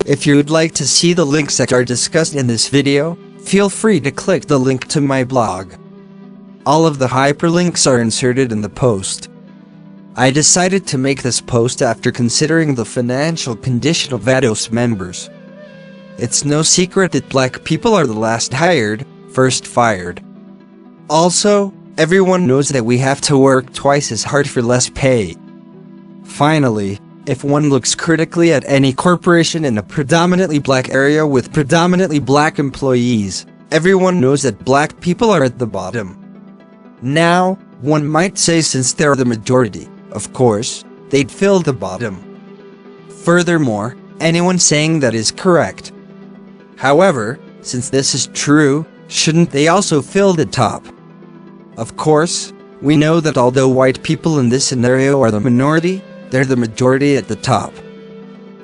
If you would like to see the links that are discussed in this video, feel free to click the link to my blog. All of the hyperlinks are inserted in the post. I decided to make this post after considering the financial condition of ADOS members. It's no secret that black people are the last hired, first fired. Also, everyone knows that we have to work twice as hard for less pay. Finally, if one looks critically at any corporation in a predominantly black area with predominantly black employees, everyone knows that black people are at the bottom. Now, one might say since they're the majority, of course, they'd fill the bottom. Furthermore, anyone saying that is correct. However, since this is true, shouldn't they also fill the top? Of course, we know that although white people in this scenario are the minority, they're the majority at the top.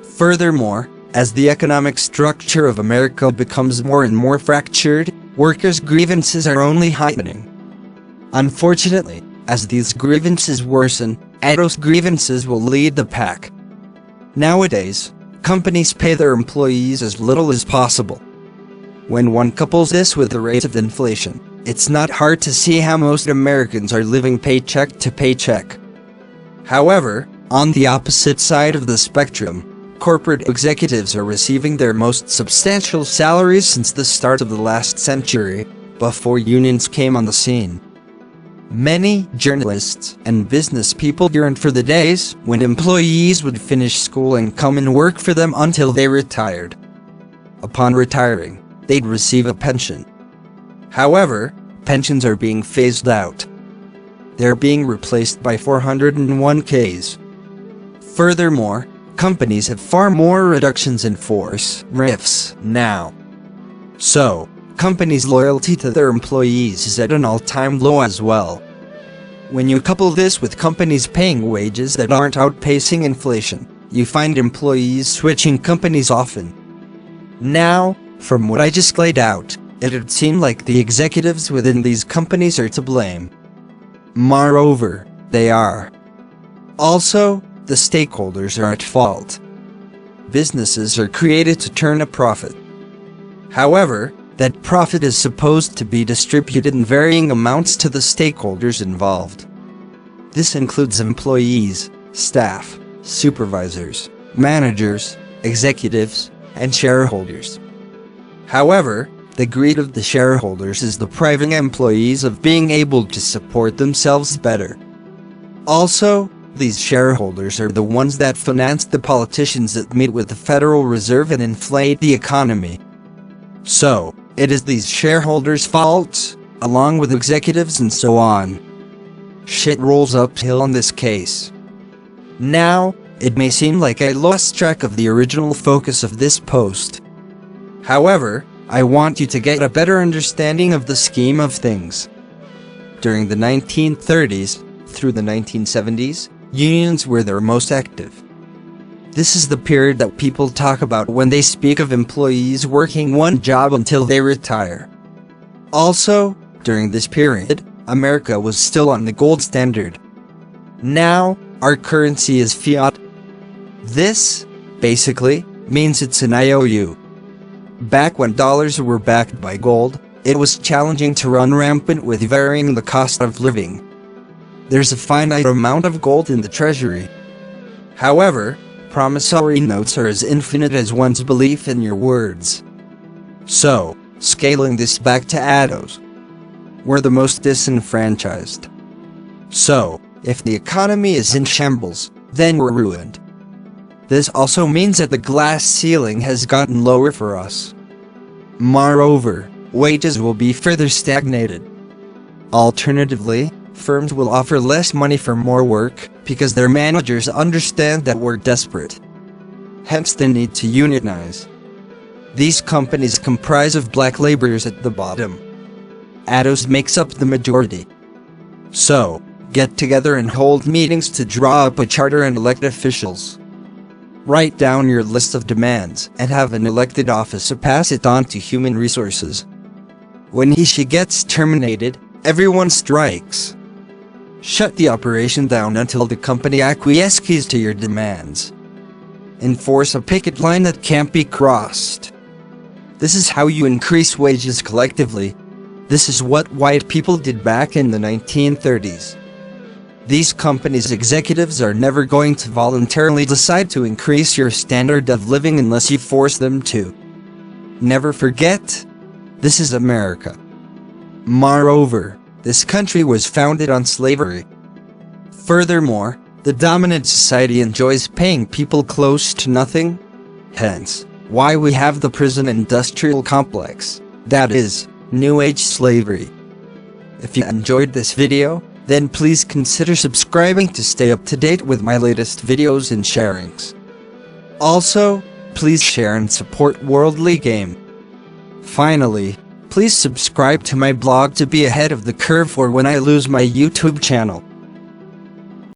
Furthermore, as the economic structure of America becomes more and more fractured, workers' grievances are only heightening. Unfortunately, as these grievances worsen, ADOS grievances will lead the pack. Nowadays, companies pay their employees as little as possible. When one couples this with the rate of inflation, it's not hard to see how most Americans are living paycheck to paycheck. However, on the opposite side of the spectrum, corporate executives are receiving their most substantial salaries since the start of the last century, before unions came on the scene. Many journalists and business people yearned for the days when employees would finish school and come and work for them until they retired. Upon retiring, they'd receive a pension. However, pensions are being phased out. They're being replaced by 401ks. Furthermore, companies have far more reductions in force (RIFs) now. So, companies' loyalty to their employees is at an all-time low as well. When you couple this with companies paying wages that aren't outpacing inflation, you find employees switching companies often. Now, from what I just laid out, it'd seem like the executives within these companies are to blame. Moreover, they are. Also, the stakeholders are at fault. Businesses are created to turn a profit. However, that profit is supposed to be distributed in varying amounts to the stakeholders involved. This includes employees, staff, supervisors, managers, executives, and shareholders. However, the greed of the shareholders is depriving employees of being able to support themselves better. Also, these shareholders are the ones that finance the politicians that meet with the Federal Reserve and inflate the economy. So, it is these shareholders' fault, along with executives and so on. Shit rolls uphill in this case. Now, it may seem like I lost track of the original focus of this post. However, I want you to get a better understanding of the scheme of things. During the 1930s, through the 1970s, unions were their most active. This is the period that people talk about when they speak of employees working one job until they retire. Also, during this period, America was still on the gold standard. Now, our currency is fiat. This, basically, means it's an IOU. Back when dollars were backed by gold, it was challenging to run rampant with varying the cost of living. There's a finite amount of gold in the treasury. However, promissory notes are as infinite as one's belief in your words. So, scaling this back to ADOS, we're the most disenfranchised. So, if the economy is in shambles, then we're ruined. This also means that the glass ceiling has gotten lower for us. Moreover, wages will be further stagnated. Alternatively, firms will offer less money for more work, because their managers understand that we're desperate. Hence the need to unionize. These companies comprise of black laborers at the bottom. ADOS makes up the majority. So, get together and hold meetings to draw up a charter and elect officials. Write down your list of demands and have an elected officer pass it on to human resources. When he/she gets terminated, everyone strikes. Shut the operation down until the company acquiesces to your demands. Enforce a picket line that can't be crossed. This is how you increase wages collectively. This is what white people did back in the 1930s. These companies' executives are never going to voluntarily decide to increase your standard of living unless you force them to. Never forget, this is America. Moreover, this country was founded on slavery. Furthermore, the dominant society enjoys paying people close to nothing. Hence, why we have the prison industrial complex, that is, New Age slavery. If you enjoyed this video, then please consider subscribing to stay up to date with my latest videos and sharings. Also, please share and support Worldly Game. Finally, please subscribe to my blog to be ahead of the curve for when I lose my YouTube channel.